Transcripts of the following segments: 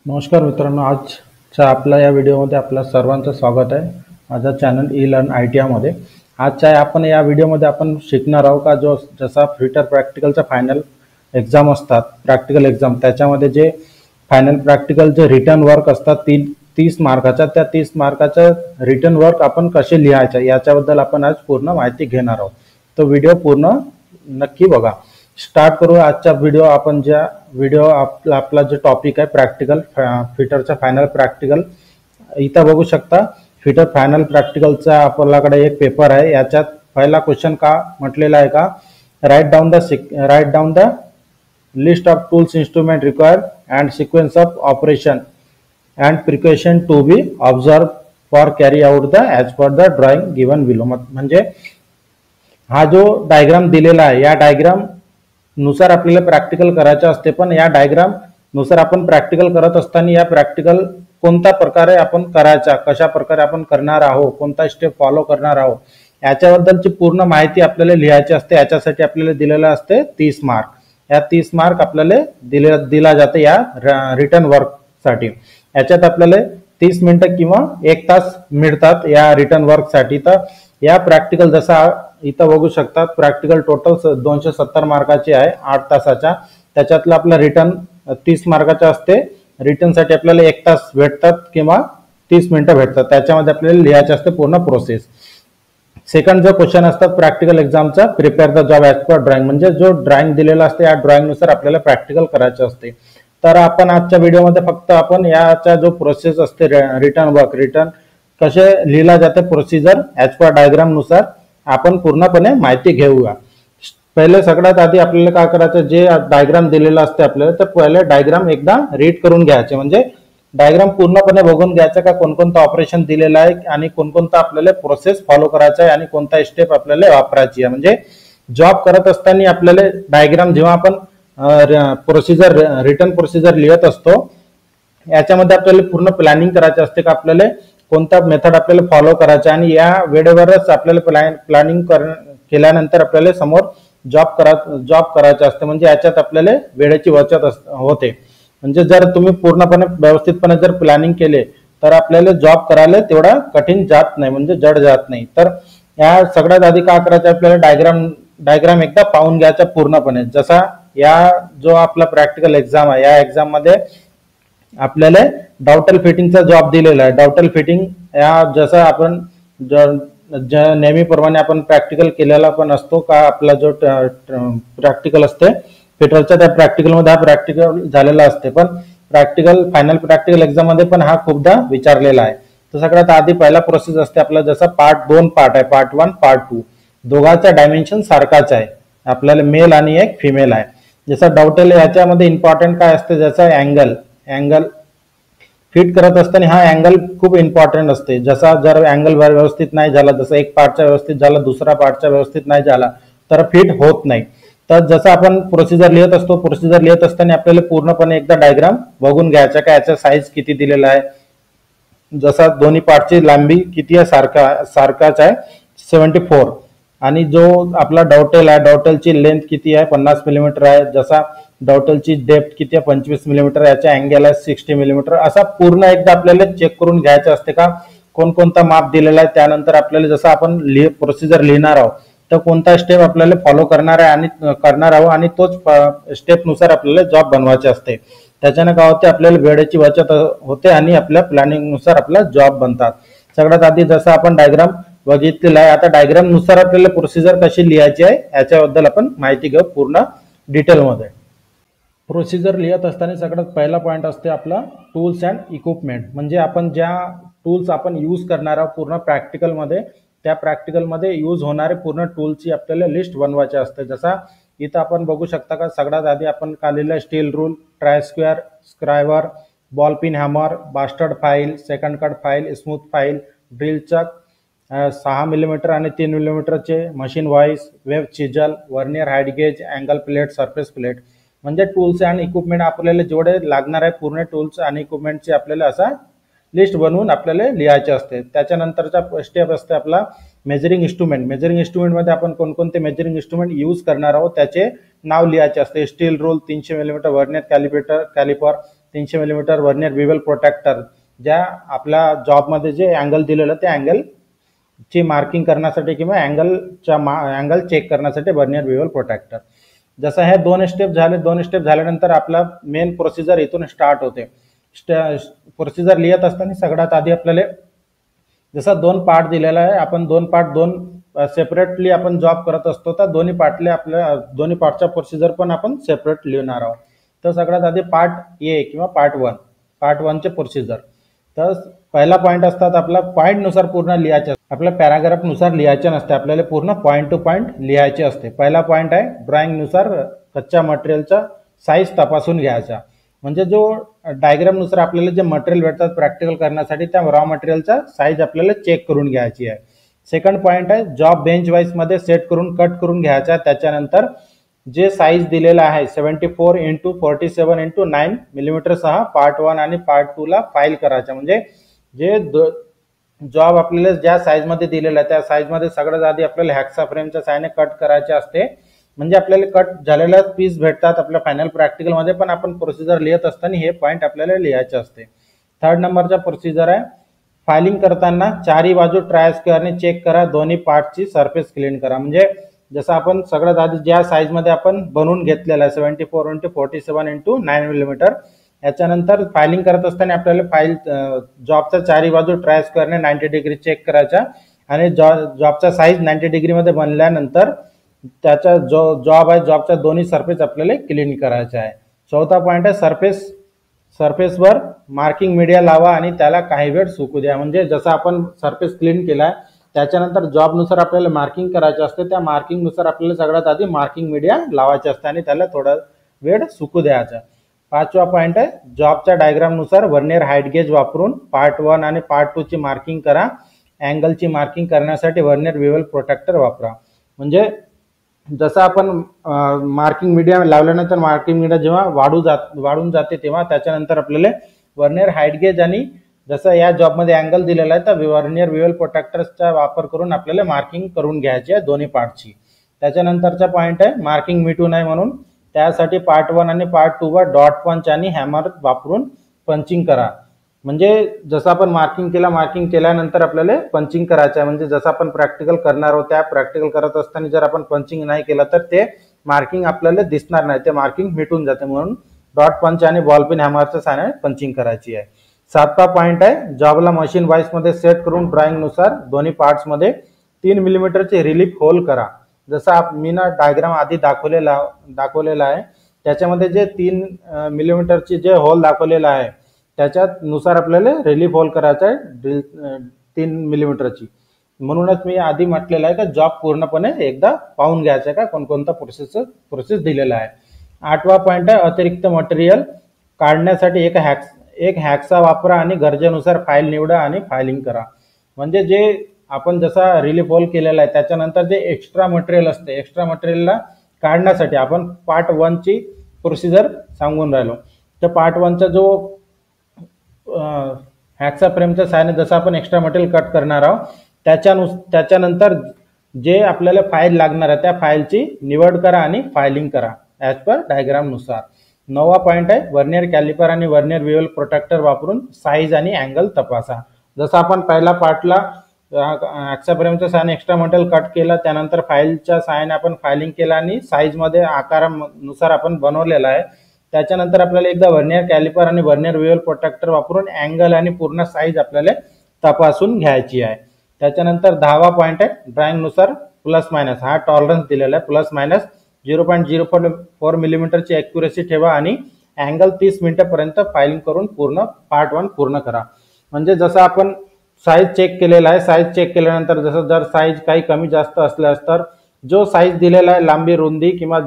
नमस्कार मित्रांनो, आजच्या आपल्या या व्हिडिओमध्ये आपल्या सर्वांचं स्वागत आहे. माझा चॅनल ई लर्न ITI मध्ये. आजच्या आपण या व्हिडिओमध्ये आपण शिकणार आहोत का जसा फिटर प्रॅक्टिकलचा फायनल एक्झाम असतात, प्रॅक्टिकल एक्झाम, त्याच्यामध्ये जे फायनल प्रॅक्टिकल जे रिटर्न वर्क असतात 30 मार्काचा, त्या 30 मार्काचा रिटर्न वर्क आपण कसे लिहायचे याच्याबद्दल आपण आज पूर्ण माहिती घेणार आहोत. तो व्हिडिओ पूर्ण नक्की बघा. स्टार्ट करू आजचा व्हिडिओ. आपण ज्या व्हिडिओ आपला जो टॉपिक आहे प्रॅक्टिकल फिटरचा फायनल प्रॅक्टिकल, इथं बघू शकता. फिटर फायनल प्रॅक्टिकलचा आपल्याकडे एक पेपर आहे. याच्यात पहिला क्वेश्चन का म्हटलेला आहे का, write down the list of tools instrument required and sequence of operation and precaution to be observe for carry out the as per the drawing given below. म्हणजे हा जो डायग्राम दिलेला आहे, या डायग्राम नुसार आपल्याला प्रॅक्टिकल करायचं असते. पण या डायग्राम नुसार आपण प्रॅक्टिकल करत असताना या प्रॅक्टिकल कोणत्या प्रकारे आपण करायचा, कशा प्रकारे आपण करणार आहोत, कोणता स्टेप फॉलो करणार आहोत, याच्याबद्दलची पूर्ण माहिती आपल्याला लिहायची असते. याच्यासाठी आपल्याला दिलेलं असते 30 मार्क. या 30 मार्क आपल्याला दिला जाते या रिटर्न वर्कसाठी. याच्यात आपल्याला 30 मिनिटं किंवा 1 तास मिळतात या रिटर्न वर्कसाठी. तर या प्रॅक्टिकल जसा इथं बघू शकतात, प्रॅक्टिकल टोटल 270 मार्काची आहे 8 तासाच्या. त्याच्यातलं आपलं रिटर्न 30 मार्काचं असते. रिटर्नसाठी आपल्याला 1 तास भेटतात किंवा 30 मिनिटं भेटतात. त्याच्यामध्ये आपल्याला लिहायचं असते पूर्ण प्रोसेस. सेकंड जो क्वेश्चन असतात प्रॅक्टिकल एक्झामचा, prepare the job as per drawing. म्हणजे जो ड्रॉइंग दिलेला असते या ड्रॉइंगनुसार आपल्याला प्रॅक्टिकल करायचं असते. तर आपण आजच्या व्हिडिओमध्ये फक्त आपण याचा जो प्रोसेस असते रिटर्न कसे लिहिला जाते प्रोसिजर ॲज पर डायग्राम नुसार आपण पूर्णपणे माहिती घेऊया. पहिले सगळ्यात आधी आपल्याला काय करायचं, जे डायग्राम दिलेला असते आपल्याला, तर पहिले डायग्राम एकदा रीड करून घ्यायचे. म्हणजे डायग्राम पूर्णपणे बघून घ्यायचं का कोणकोणतं ऑपरेशन दिलेलं आहे आणि कोणकोणतं आपल्याला प्रोसेस फॉलो करायचा आहे आणि कोणता स्टेप आपल्याला वापरायची आहे. म्हणजे जॉब करत असताना आपल्याला डायग्राम जेव्हा आपण रिटर्न प्रोसिजर लिहित असतो, याच्यामध्ये आपल्याला पूर्ण प्लॅनिंग करायची असते का आपल्याला कोणता मेथड आपल्याला फॉलो करायचा. आणि या वेळेवरच आपल्याला प्लॅनिंग केल्यानंतर आपल्याला समोर जॉब करायचा असते. म्हणजे याच्यात आपल्याला वेळेची बचत होते. म्हणजे जर तुम्ही पूर्णपणे व्यवस्थितपणे जर प्लॅनिंग केले तर आपल्याला जॉब करायला तेवढा कठीण जात नाही, म्हणजे जड जात नाही. तर या सगळ्यात आधी काय करायचं, आपल्याला डायग्राम एकदा पाहून घ्यायचा पूर्णपणे. जसा या जो आपला प्रॅक्टिकल एक्झाम आहे, या एक्झाम मध्ये आपल्याला डाउटल फिटिंगचा जॉब दिलेला आहे. डाउटल फिटिंग या जसं आपण नेहमीप्रमाणे आपण प्रॅक्टिकल केलेला पण असतो का, आपला जो प्रॅक्टिकल असते फिटरच्या, त्या प्रॅक्टिकलमध्ये हा प्रॅक्टिकल झालेला असते. पण फायनल प्रॅक्टिकल एक्झाम मध्ये पण हा खूपदा विचारलेला आहे. तर सगळ्यात आधी पहिला प्रोसेस असते आपला, जसा दोन पार्ट आहे, पार्ट 1 पार्ट 2. दोघांचा डायमेन्शन सारखाच आहे, आपल्याला मेल आणि एक फिमेल आहे. जसं डाउटल याच्यामध्ये इम्पॉर्टंट काय असते, जसं अँगल फिट करत असताना हा अँगल खूप इम्पॉर्टंट असते. जसा जर अँगल व्यवस्थित नाही झाला, जसं एक पार्टचा व्यवस्थित झाला, दुसरा पार्टचा व्यवस्थित नाही झाला, तर फिट होत नाही. तर जसं आपण प्रोसिजर लिहित असताना आपल्याला पूर्णपणे एकदा डायग्राम बघून घ्यायचा का याचा साईज किती दिलेला आहे, जसा दोन्ही पार्टची लांबी किती आहे, सारखाच आहे 74. आणि जो आपला डाउटेल आहे, डाउटेलची लेंथ किती आहे, 50 मिलीमीटर आहे. जसा डाउटेलची डेप्थ किती आहे, 25 मिलीमीटर. याचा अँगल आहे 60 मिलीमीटर. असा पूर्ण एकदा आपल्याला चेक करून घ्यायचं असते का कोणकोणता माप दिलेला आहे. त्यानंतर आपल्याला जसं आपण प्रोसिजर लिहिणार आहोत तर कोणता स्टेप आपल्याला फॉलो करणार आहोत आणि तोच स्टेप नुसार आपल्याला जॉब बनवायचे असते. त्याच्याने काय होते, आपल्याला वेळेची बचत होते आणि आपल्या प्लॅनिंग नुसार आपला जॉब बनतात. सगळ्यात आधी जसं आपण डायग्राम बघितलेला आहे, आता डायग्राम नुसार आपल्याला प्रोसिजर कशी लिहायची आहे याच्याबद्दल आपण माहिती घेऊ पूर्ण डिटेलमध्ये. प्रोसिजर लिहित असताना सगळ्यात पहिला पॉईंट असते आपला टूल्स अँड इक्विपमेंट. म्हणजे आपण ज्या टूल्स आपण यूज करणार आहोत पूर्ण प्रॅक्टिकलमध्ये, त्या प्रॅक्टिकलमध्ये यूज होणारे पूर्ण टूलची आपल्याला लिस्ट बनवायची असते. जसा इथं आपण बघू शकता का, सगळ्यात आधी आपण काढलेलं steel rule, try square, scriber, ball pin hammer, bastard file, second cut file, smooth file, drill chuck, 6 millimetre आणि 3 मिलीमीटरचे machine vice, web chisel, vernier height gauge, angle plate, surface plate. म्हणजे टूल्स आणि इक्विपमेंट आपल्याला जेवढे लागणार आहे पूर्ण tools आणि इक्विपमेंटचे आपल्याला असा लिस्ट बनवून आपल्याला लिहायचे असते. त्याच्यानंतरचा स्टेप असते आपला मेजरिंग इन्स्ट्रुमेंट. मेजरिंग इन्स्ट्रुमेंटमध्ये आपण कोणकोणते मेजरिंग इन्स्ट्रुमेंट यूज करणार आहोत त्याचे नाव लिहायचे असते. Steel rule 300 millimetre, vernier calliper 300 millimetre vernier bevel protractor, ज्या आपल्या जॉबमध्ये जे अँगल दिलेलं त्या अँगलची मार्किंग करण्यासाठी किंवा अँगल चेक करण्यासाठी वर्नियर बिवेल प्रोटेक्टर. जसं हे 2 स्टेप झाले, 2 स्टेप झाल्यानंतर आपला मेन प्रोसिजर इथून स्टार्ट होते. प्रोसिजर लिहित असताना सगळ्यात आधी आपल्याला जसा 2 पार्ट दिलेला आहे, आपण 2 सेपरेटली आपण जॉब करत असतो, तर दोन्ही पार्टचा प्रोसिजर पण आपण सेपरेट लिहिणार आहोत. तर सगळ्यात आधी पार्ट ए किंवा पार्ट 1चे प्रोसिजर. तर पहिला पॉईंट असतात आपला पॉईंटनुसार पूर्ण लिहायचे, आपल्या पॅराग्राफनुसार लिहायचे नसते, आपल्याला पूर्ण पॉईंट टू पॉईंट लिहायचे असते. पहिला पॉईंट आहे ड्रॉइंगनुसार कच्च्या मटेरियलचा साईज तपासून घ्यायचा. म्हणजे जो डायग्रामनुसार आपल्याला जे मटेरियल भेटतात प्रॅक्टिकल करण्यासाठी त्या रॉ मटेरियलचा साईज आपल्याला चेक करून घ्यायची आहे. सेकंड पॉईंट आहे जॉब बेंच वाईज मध्ये सेट करून कट करून घ्यायचा. त्याच्यानंतर जे साईज दिलेला आहे 74x47x9 मिलीमीटर सह पार्ट 1 आणि पार्ट 2 ला फाईल करायचा. म्हणजे जे जॉब आपल्याला ज्या साईजमध्ये दिलेला आहे त्या साईजमध्ये सगळ्यात आधी आपल्याला हॅक्सा फ्रेमच्या साहाय्याने कट करायचे असते. म्हणजे आपल्याला कट झालेल्या पीस भेटतात आपल्या फायनल प्रॅक्टिकलमध्ये, पण आपण प्रोसिजर लिहित असताना हे पॉईंट आपल्याला लिहायचे असते. थर्ड नंबरचा प्रोसिजर आहे फायलिंग करताना चारही बाजू ट्राय स्क्वेअरने चेक करा, दोन्ही पार्टची सरफेस क्लीन करा. म्हणजे जसं आपण सगळ्यात आधी ज्या साईजमध्ये आपण बनवून घेतलेला आहे 74x47x9 मिलीमीटर, याच्यानंतर फायलिंग करत असताना आपल्याला जॉबचा चारही बाजू ट्राय स्क्वेअरने 90 डिग्री चेक करायचा आणि जॉबचा साईज 90 डिग्रीमध्ये बनल्यानंतर त्याचा जो जॉब आहे जॉबचा दोन्ही सरफेस आपल्याला क्लीन करायचा आहे. चौथा पॉईंट आहे सरफेसवर मार्किंग मीडिया लावा आणि त्याला काही वेळ सुकू द्या. म्हणजे जसं आपण सरफेस क्लीन केला त्याच्यानंतर जॉबनुसार आपल्याला मार्किंग करायचं असते, त्या मार्किंगनुसार आपल्याला सगळ्यात आधी मार्किंग मीडिया लावायचे असते आणि त्याला थोडा वेळ सुकू द्यायचा. पाचवा पॉईंट आहे जॉबच्या डायग्रामनुसार वर्नियर हाईट गेज वापरून पार्ट 1 आणि पार्ट 2 ची मार्किंग करा. अँगलची मार्किंग करण्यासाठी वर्नियर बिवेल प्रोटेक्टर वापरा. म्हणजे जसं आपण मार्किंग मीडिया लावल्यानंतर मार्किंग मीडिया जेव्हा वाढून जाते तेव्हा त्याच्यानंतर आपल्याला वर्नियर हाईट गेज आणि जसं या जॉबमध्ये अँगल दिलेला आहे तर वर्नियर बिवेल प्रोटेक्टर्सचा वापर करून आपल्याला मार्किंग करून घ्यायची आहे दोन्ही पार्टची. त्याच्यानंतरचा पॉईंट आहे मार्किंग मिटू नये म्हणून त्यासाठी पार्ट 1 आणि पार्ट 2 वर डॉट पंच आणि हॅमर वापरून पंचिंग करा. म्हणजे जसं आपण मार्किंग केल्यानंतर आपल्याला पंचिंग करायचं आहे. म्हणजे जसं आपण प्रॅक्टिकल करणार आहोत त्या प्रॅक्टिकल करत असताना जर आपण पंचिंग नाही केलं तर ते मार्किंग आपल्याला दिसणार नाही, ते मार्किंग मिटून जाते. म्हणून डॉट पंच आणि बॉलपिन हॅमरच्या सहाय्याने पंचिंग करायची आहे. सातवा पॉईंट आहे जॉबला मशीन वाईज मध्ये सेट करून ड्रॉइंगनुसार दोन्ही पार्ट्समध्ये 3 मिलीमीटरचे रिलीफ होल करा. जसं मी ना डायग्राम आधी दाखवलेला आहे त्याच्यामध्ये जे 3 मिलीमीटरचे जे होल दाखवलेला आहे त्याच्यानुसार आपल्याला रिलीफ होल करायचा आहे 3 मिलीमीटरची. म्हणूनच मी आधी म्हटलेलं आहे की जॉब पूर्णपणे एकदा पाहून घ्यायचा का कोणकोणता प्रोसेस दिलेला आहे. आठवा पॉईंट आहे अतिरिक्त मटेरियल काढण्यासाठी एक हॅक्सा वापरा आणि गरजेनुसार फाईल निवडा आणि फायलिंग करा. म्हणजे जे आपण जसा रिलीफ होल केलेला आहे त्याच्यानंतर जे एक्स्ट्रा मटेरियल असते एक्स्ट्रा मटेरियलला काढण्यासाठी आपण पार्ट 1 ची प्रोसिजर सांगून राहिलो. तर पार्ट 1चा जो हॅक्सा फ्रेमच्या सहाय्याने जसं आपण एक्स्ट्रा मटेरियल कट करणार आहोत त्याच्यानंतर जे आपल्याला फाईल लागणार आहे त्या फाईलची निवड करा आणि फायलिंग करा ॲज पर डायग्रामनुसार. 9वा पॉईंट आहे वर्नियर कॅलिपर आणि वर्नियर बिवेल प्रोटेक्टर वापरून साईज आणि अँगल तपासा. जसं आपण पहिला पार्टला हॅक्सा फ्रेमच्या सहाय्याने एक्स्ट्रा मटेरियल कट केलं त्यानंतर फाईलच्या सहाय्याने आपण फायलिंग केलं आणि साईजमध्ये आकारानुसार आपण बनवलेला आहे. त्याच्यानंतर आपल्याला एकदा वर्नियर कॅलिपर आणि वर्नियर बिवेल प्रोटेक्टर वापरून अँगल आणि पूर्ण साईज आपल्याला तपासून घ्यायची आहे. त्याच्यानंतर 10वा पॉईंट आहे ड्रॉइंगनुसार प्लस मायनस हा टॉलरन्स दिलेला आहे प्लस मायनस 0.04 मिलीमीटरची ॲक्युरेसी ठेवा आणि अँगल 30 मिनिटापर्यंत फायलिंग करून पार्ट 1 पूर्ण करा. म्हणजे जसं आपण साईज चेक केलेला आहे साईज चेक केल्यानंतर जसं जर साईज काही कमी जास्त असल्यास तर जो साईज दिलेला आहे लांबी रुंदी किंवा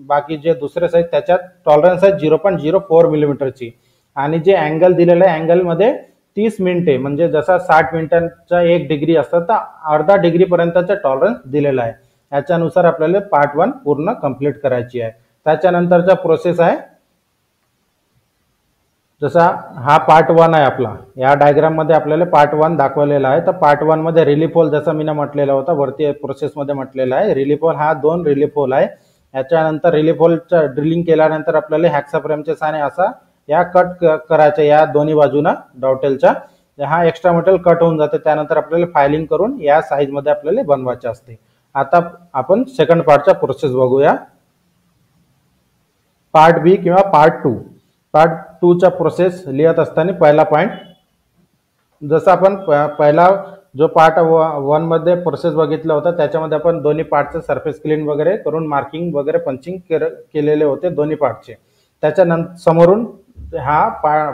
बाकी जे दुसरे साईज त्याच्यात टॉलरन्स आहे 0.04 मिलीमीटरची आणि जे अँगल दिलेला आहे अँगलमध्ये 30 मिनिटे म्हणजे जसा 60 मिनिटांचा 1 डिग्री असतं तर अर्धा डिग्रीपर्यंतचा टॉलरन्स दिलेला आहे. याच्यानुसार आपल्याला पार्ट 1 पूर्ण कंप्लीट करायची आहे. त्याच्यानंतरचा प्रोसेस आहे जसा हा पार्ट 1 आहे आपला या डायग्राममध्ये आपल्याला पार्ट 1 दाखवलेला आहे. तर पार्ट 1 मध्ये रिलीफ होल जसं मी म्हटलेला होता वरती प्रोसेसमध्ये म्हटलेला आहे रिलीफ होल हा 2 रिलीफ होल आहे. याच्यानंतर रिलीफ होलचं ड्रिलिंग केल्यानंतर आपल्याला हॅक्सा फ्रेमच्या सहाय्याने असा या कट करायच्या या दोन्ही बाजूना डॉटेलच्या, हा एक्स्ट्रा मटेरियल कट होऊन जाते. त्यानंतर आपल्याला फायलिंग करून या साईज मध्ये आपल्याला बनवायचे असते. आता आपण सेकंड पार्टचा प्रोसेस बघूया. पार्ट बी किंवा पार्ट 2. पार्ट 2 चा प्रोसेस लिहित असताना पहिला पॉइंट, जसं आपण पहिला जो पार्ट 1 मध्ये प्रोसेस बघितला होता त्याच्यामध्ये आपण दोन्ही पार्टचे सरफेस क्लीन वगैरे करून मार्किंग वगैरे पंचिंग केलेले होते दोन्ही पार्टचे. त्याच्यानंतर समोरून हा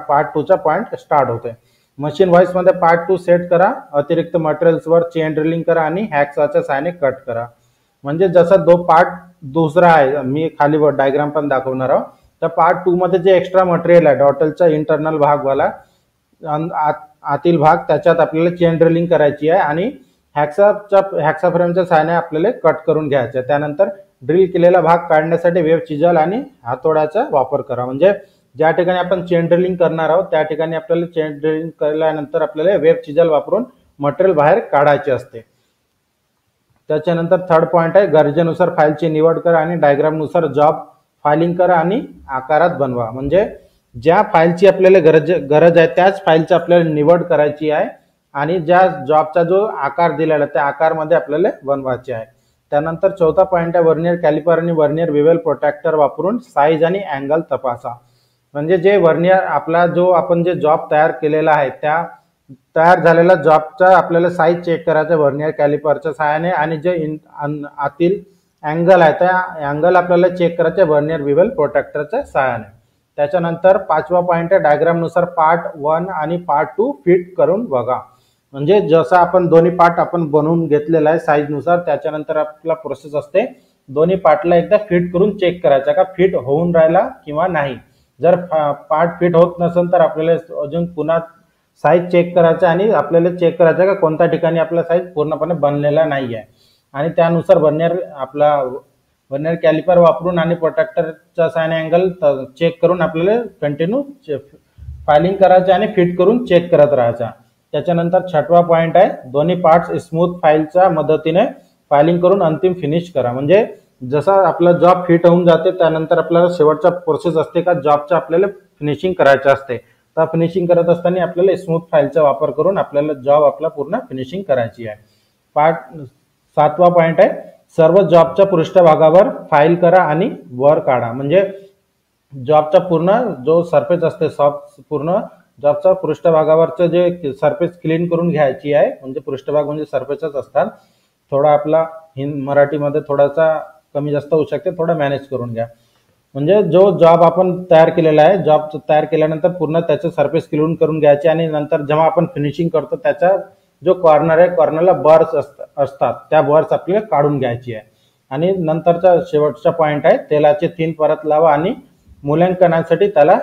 पार्ट 2 चा पॉइंट स्टार्ट होते. मशीन व्हॉइस मध्ये पार्ट 2 सेट करा, अतिरिक्त मटेरियल्स वर चेन ड्रिलिंग करा आणि हॅकसॉच्या सहाय्याने कट करा. म्हणजे जसा दो पार्ट दुसरा आहे, मी खाली डायग्राम पण दाखवणार आहोत. तर पार्ट 2 मध्ये जे एक्स्ट्रा मटेरियल आहे डॉटेलचा इंटरनल भागवाला आतील भाग, त्याच्यात आपल्याला चेन ड्रिलिंग करायची आहे आणि हॅक्सा फ्रेमच्या सहाय्याने आपल्याला कट करून घ्यायचं आहे. त्यानंतर ड्रिल केलेला भाग काढण्यासाठी वेब चिजल आणि हातोड्याचा वापर करा. म्हणजे ज्या ठिकाणी आपण चेन ड्रिलिंग करणार आहोत त्या ठिकाणी आपल्याला चेन ड्रिलिंग केल्यानंतर आपल्याला वेब चिजल वापरून मटेरियल बाहेर काढायचे असते. त्याच्यानंतर थर्ड पॉइंट आहे, गरजेनुसार फाईलची निवड करा आणि डायग्रामनुसार जॉब फायलिंग करा आणि आकारात बनवा. म्हणजे ज्या फाईलची आपल्याला गरज आहे त्याच फाईलची आपल्याला निवड करायची आहे आणि ज्या जॉबचा जो आकार दिलेला त्या आकारमध्ये आपल्याला बनवायचे आहे. त्यानंतर चौथा पॉइंट आहे, वर्नियर कॅलिपर आणि वर्नियर विवेल प्रोटेक्टर वापरून साईज आणि अँगल तपासा. म्हणजे जे वर्नियर आपला जो आपण जे जॉब तयार केलेला आहे त्या तयार झालेला जॉबचा आपल्याला साईज चेक करायचा वर्नियर कॅलिपरच्या सहाय्याने आणि जे आतील अँगल आहे त्या अँगल आपल्याला चेक करायचे वर्नियर विवेल प्रोटेक्टरच्या सहाय्याने. त्याच्यानंतर पाचवा पॉइंट आहे, डायग्रामनुसार पार्ट 1 आणि पार्ट 2 फिट करून बघा. म्हणजे जसं आपण दोन्ही पार्ट आपण बनवून घेतलेला आहे साईजनुसार, त्याच्यानंतर आपला प्रोसेस असते दोन्ही पार्टला एकदा फिट करून चेक करायचा का फिट होऊन राहिला किंवा नाही. जर पार्ट फिट होत नसेल तर आपल्याला अजून पुन्हा साईज चेक करायचा आणि आपल्याला चेक करायचं का कोणत्या ठिकाणी आपला साईज पूर्णपणे बनलेला नाही आहे. आणि त्यानुसार वर्नियर कॅलिपर वापरून आणि प्रोटेक्टरच्या सहाय्याने अँगल चेक करून आपल्याला कंटिन्यू फायलिंग करायचं आणि फिट करून चेक करत राहायचा. त्याच्यानंतर छठवा पॉइंट आहे, दोन्ही पार्ट्स स्मूथ फाईलच्या मदतीने फायलिंग करून अंतिम फिनिश करा. म्हणजे जसा आपला जॉब फिट होऊन जाते त्यानंतर आपल्याला शेवटचा प्रोसेस असते का जॉबचा आपल्याला फिनिशिंग करायचं असते. तर फिनिशिंग करत असताना आपल्याला स्मूथ फाईलचा वापर करून आपल्याला जॉब आपला पूर्ण फिनिशिंग करायची आहे. सातवा पॉइंट आहे, सर्व जॉबच्या पृष्ठभागावर फाईल करा आणि वर काढा. म्हणजे जॉबचा पूर्ण जो सरफेस असते पूर्ण जॉबचा पृष्ठभागावरचं जे सरफेस क्लीन करून घ्यायची आहे. म्हणजे पृष्ठभाग म्हणजे सरफेसच असतात. थोडा आपला मराठीमध्ये थोडासा कमी जास्त होऊ शकते, थोडा मॅनेज करून घ्या. म्हणजे जो जॉब आपण तयार केलेला आहे जॉब तयार केल्यानंतर पूर्ण त्याचं सरफेस क्लीन करून घ्यायचे आणि नंतर जेव्हा आपण फिनिशिंग करतो त्याचा जो कॉर्नर आहे कॉर्नरला बर्स असतात त्या बर्स आपल्याला काढून घ्यायची आहे. आणि नंतरचा शेवटचा पॉइंट आहे, तेलाचे 3 परत लावा आणि मूल्यांकनासाठी त्याला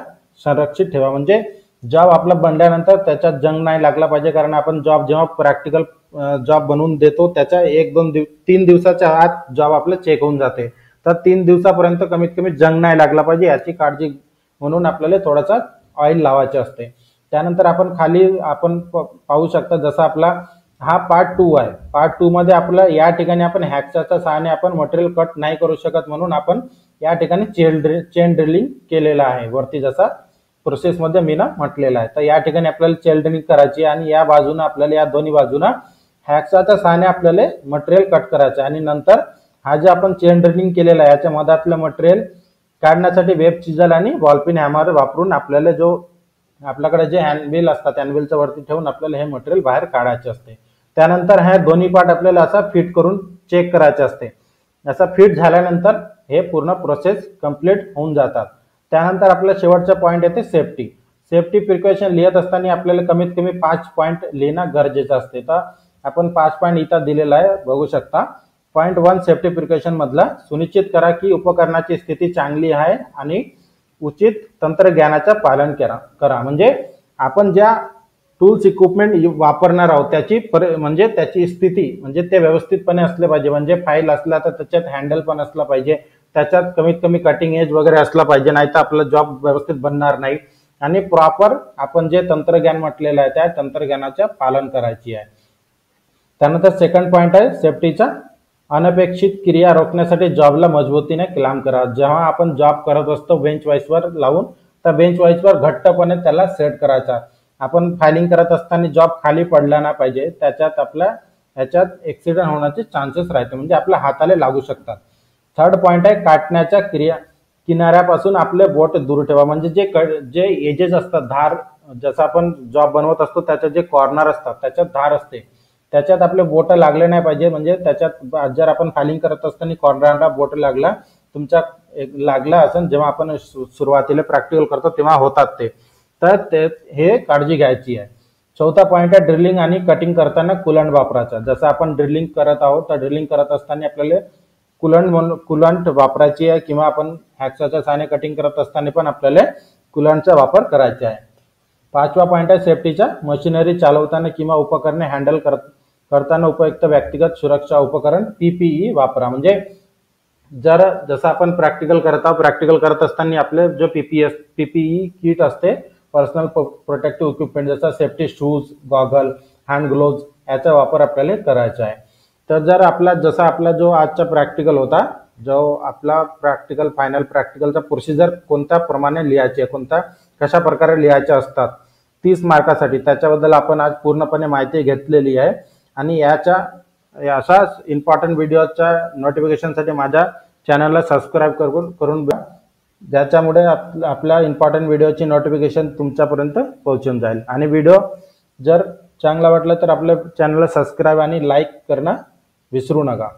संरक्षित ठेवा. म्हणजे जॉब आपला बनल्यानंतर त्याच्यात जंग नाही लागला पाहिजे, कारण आपण जॉब जेव्हा प्रॅक्टिकल जॉब बनवून देतो त्याच्या 1-2-3 दिवसाच्या आत जॉब आपलं चेक होऊन जाते. तर 3 दिवसापर्यंत कमीत कमी जंग नाही लागला पाहिजे याची काळजी म्हणून आपल्याला थोडासा ऑइल लावायचे असते. त्यानंतर आपण खाली आपण पाहू शकता जसा आपला हा पार्ट 2 आहे. पार्ट 2 मध्ये आपलं या ठिकाणी आपण हॅक्साच्या सहाय्याने आपण मटेरियल कट नाही करू शकत म्हणून आपण या ठिकाणी चेन ड्रिलिंग केलेला आहे. वरती जसा प्रोसेस मध्ये मी म्हटलेला आहे. तर या ठिकाणी आपल्याला चेन ड्रिलिंग करायची आणि या बाजूने आपल्याला या दोन्ही बाजूना हॅक्साच्या सहाय्याने आपल्याला मटेरियल कट करायचं आणि नंतर हा जे आपण चेन ड्रिलिंग केलेला आहे याच्या मधातलं मटेरियल काढण्यासाठी वेब चिजल आणि बॉलपिन हॅमर वापरून आपल्याला जो आपल्याकडे जे हँडबिल असतात हँडबिलच्या वरती ठेवून आपल्याला हे मटेरियल बाहेर काढायचे असते. त्यानंतर हे दोन्ही पार्ट आपल्याला असा फिट करून चेक करायचे असते. असा फिट झाल्यानंतर हे पूर्ण प्रोसेस कंप्लीट होऊन जातात. त्यानंतर आपला शेवटचा पॉइंट येते सेफ्टी. सेफ्टी प्रिकॉशन लिहित असताना आपल्याला कमीत कमी 5 पॉइंट लिहिणं गरजेचं असते. तर आपण 5 पॉइंट इथं दिलेला आहे बघू शकता. पॉइंट 1 सेफ्टी प्रिकॉशन मधला, सुनिश्चित करा की उपकरणाची स्थिती चांगली आहे आणि उचित तंत्रज्ञानाचं पालन करा. म्हणजे आपण ज्या टूल्स इक्विपमेंट वापरणार आहोत त्याची म्हणजे त्याची स्थिती म्हणजे ते व्यवस्थितपणे असले पाहिजे. म्हणजे फाईल असला तर त्याच्यात हँडल पण असला पाहिजे, त्याच्यात कमीत कमी कटिंग एज वगैरे असला पाहिजे, नाही तर आपला जॉब व्यवस्थित बनणार नाही. आणि प्रॉपर आपण जे तंत्रज्ञान म्हटलेलं आहे त्या तंत्रज्ञानाचं पालन करायची आहे. त्यानंतर सेकंड पॉइंट आहे सेफ्टीचा, अनपेक्षित क्रिया रोखण्यासाठी जॉबला मजबूतीने क्लाम करा. जेव्हा आपण जॉब करत असतो बेंच वाईसवर लावून तर बेंच वाईजवर घट्टपणे त्याला सेट करायचा. आपण फायलिंग करत असताना जॉब खाली पडला नाही पाहिजे, त्याच्यात आपल्या ह्याच्यात ॲक्सिडेंट होण्याचे चान्सेस राहते, म्हणजे आपल्या हाताला लागू शकतात. थर्ड पॉईंट आहे काटण्याच्या किनाऱ्यापासून आपले बोट दूर ठेवा. म्हणजे जे एजेस असतात, धार, जसं आपण जॉब बनवत असतो त्याच्यात जे कॉर्नर असतात त्याच्यात धार असते, त्याच्यात आपले बोट लागले नाही पाहिजे. म्हणजे त्याच्यात जर आपण फायलिंग करत असताना कॉर्नरला बोट लागला असेल, जेव्हा आपण सुरुवातीला प्रॅक्टिकल करतो तेव्हा होतात ते, तर हे काळजी घ्यायची आहे. चौथा पॉईंट आहे ड्रिलिंग आणि कटिंग करताना कुलंट वापरायचा. जसं आपण ड्रिलिंग करत आहोत तर ड्रिलिंग करत असताना आपल्याला कुलंट वापरायची आहे, किंवा आपण हॅक्साच्या सहाय्याने कटिंग करत असताना पण आपल्याला कुलंटचा वापर करायचा आहे. पाचवा पॉईंट आहे सेफ्टीचा. मशिनरी चालवताना किंवा उपकरणे हँडल करताना उपयुक्त व्यक्तिगत सुरक्षा उपकरण PPE वापरा. म्हणजे जसं आपण प्रॅक्टिकल करत असताना आपले जो PPE किट असते, पर्सनल प्रोटेक्टिव्ह इक्विपमेंट, जसं safety shoes, goggle, hand gloves, याचा वापर आपल्याला करायचा आहे. तर जसा आपला जो आजचा प्रॅक्टिकल होता, जो आपला फायनल प्रॅक्टिकलचा प्रोसिजर कोणत्या प्रमाणे लिहायचे, कशा प्रकारे लिहायचे असतात 30 मार्कासाठी, त्याच्याबद्दल आपण आज पूर्णपणे माहिती घेतलेली आहे. आणि अशाच इम्पॉर्टंट व्हिडिओच्या नोटिफिकेशनसाठी माझ्या चॅनलला सबस्क्राईब करून ज्याच्यामुळे आपल्या इम्पॉर्टंट व्हिडिओची नोटिफिकेशन तुमच्यापर्यंत पोहोचून जाईल. आणि व्हिडिओ जर चांगला वाटला तर आपल्या चॅनलला सबस्क्राईब आणि लाईक करणं विसरू नका.